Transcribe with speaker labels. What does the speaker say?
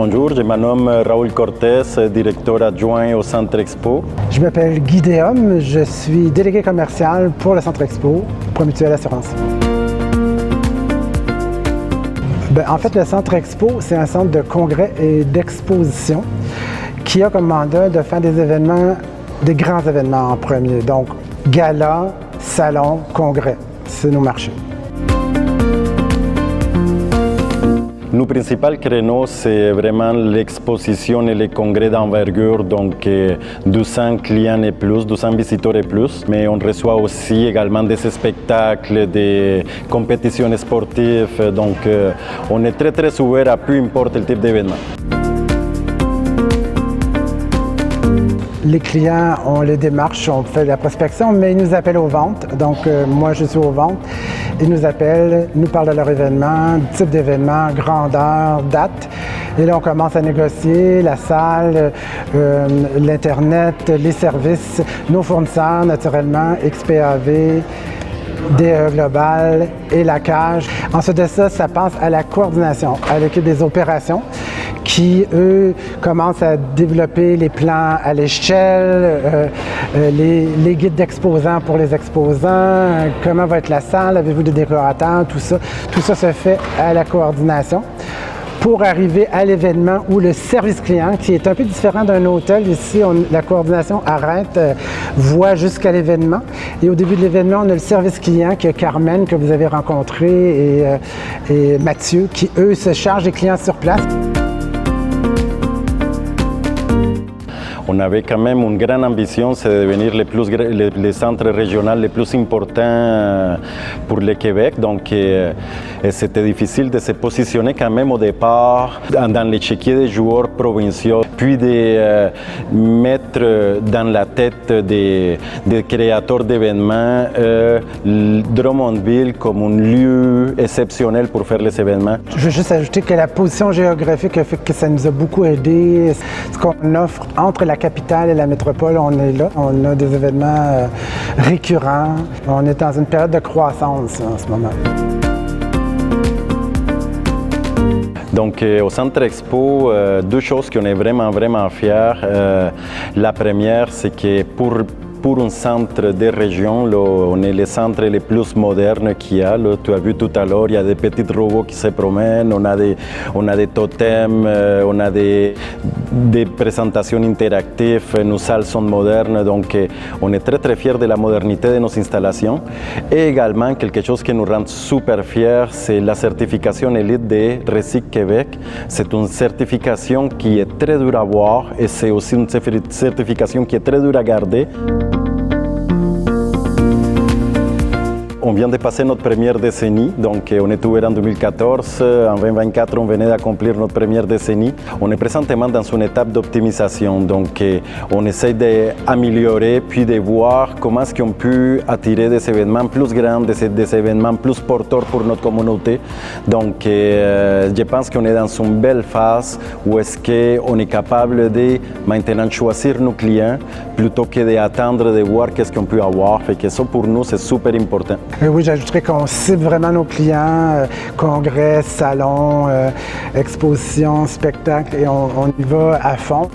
Speaker 1: Bonjour, je me nomme Raoul Cortés, directeur adjoint au Centre Expo.
Speaker 2: Je m'appelle Guy Déhomme, je suis délégué commercial pour le Centre Expo, Promutuelle Assurance. En fait, le Centre Expo, c'est un centre de congrès et d'exposition qui a comme mandat de faire des événements, des grands événements en premier. Donc, galas, salons, congrès, c'est nos marchés.
Speaker 1: Nos principaux créneaux, c'est vraiment l'exposition et les congrès d'envergure, donc 200 clients et plus, 200 visiteurs et plus. Mais on reçoit aussi également des spectacles, des compétitions sportives, donc on est très ouvert à peu importe le type d'événement.
Speaker 2: Les clients, on les démarche, on fait la prospection, mais ils nous appellent aux ventes. Donc, moi, je suis aux ventes. Ils nous appellent, nous parlent de leur événement, type d'événement, grandeur, date. Et là, on commence à négocier la salle, l'Internet, les services, nos fournisseurs, naturellement, XPAV, DE Global et la cage. Ensuite de ça, ça passe à la coordination, à l'équipe des opérations qui, eux, commencent à développer les plans à l'échelle, les guides d'exposants pour les exposants, comment va être la salle, avez-vous des décorateurs, tout ça. Tout ça se fait à la coordination pour arriver à l'événement où le service client, qui est un peu différent d'un hôtel, ici, la coordination arrête, voit jusqu'à l'événement. Et au début de l'événement, on a le service client, qui est Carmen, que vous avez rencontré, et Mathieu, qui, eux, se chargent des clients sur place.
Speaker 1: On avait quand même une grande ambition, c'est de devenir les centres régionaux les plus importants pour le Québec. Donc, c'était difficile de se positionner quand même au départ dans l'échiquier des joueurs provinciaux, puis de mettre dans la tête des créateurs d'événements Drummondville comme un lieu exceptionnel pour faire les événements.
Speaker 2: Je veux juste ajouter que la position géographique a fait que ça nous a beaucoup aidé. Ce qu'on offre entre la capitale et la métropole, on est là. On a des événements récurrents. On est dans une période de croissance en ce moment.
Speaker 1: Donc, au Centre Expo, deux choses qu'on est vraiment fiers. La première, c'est que pour un centre de région, là, on est le centre le plus moderne qu'il y a. Là. Tu as vu tout à l'heure, il y a des petits robots qui se promènent, on a des totems, on a des présentations interactives, nos salles sont modernes, donc on est très fiers de la modernité de nos installations. Et également, quelque chose qui nous rend super fiers, c'est la certification élite de Recyc Québec. C'est une certification qui est très dure à voir et c'est aussi une certification qui est très dure à garder. On vient de passer notre première décennie, donc on est ouvert en 2014. En 2024, on venait d'accomplir notre première décennie. On est présentement dans une étape d'optimisation, donc on essaie d'améliorer puis de voir comment est-ce qu'on peut attirer des événements plus grands, des événements plus porteurs pour notre communauté. Donc je pense qu'on est dans une belle phase où est-ce qu'on est capable de maintenant choisir nos clients plutôt que d'attendre de voir qu'est-ce qu'on peut avoir. Fait que ça pour nous c'est super important.
Speaker 2: Oui, j'ajouterais qu'on cible vraiment nos clients, congrès, salons, expositions, spectacles, et on y va à fond.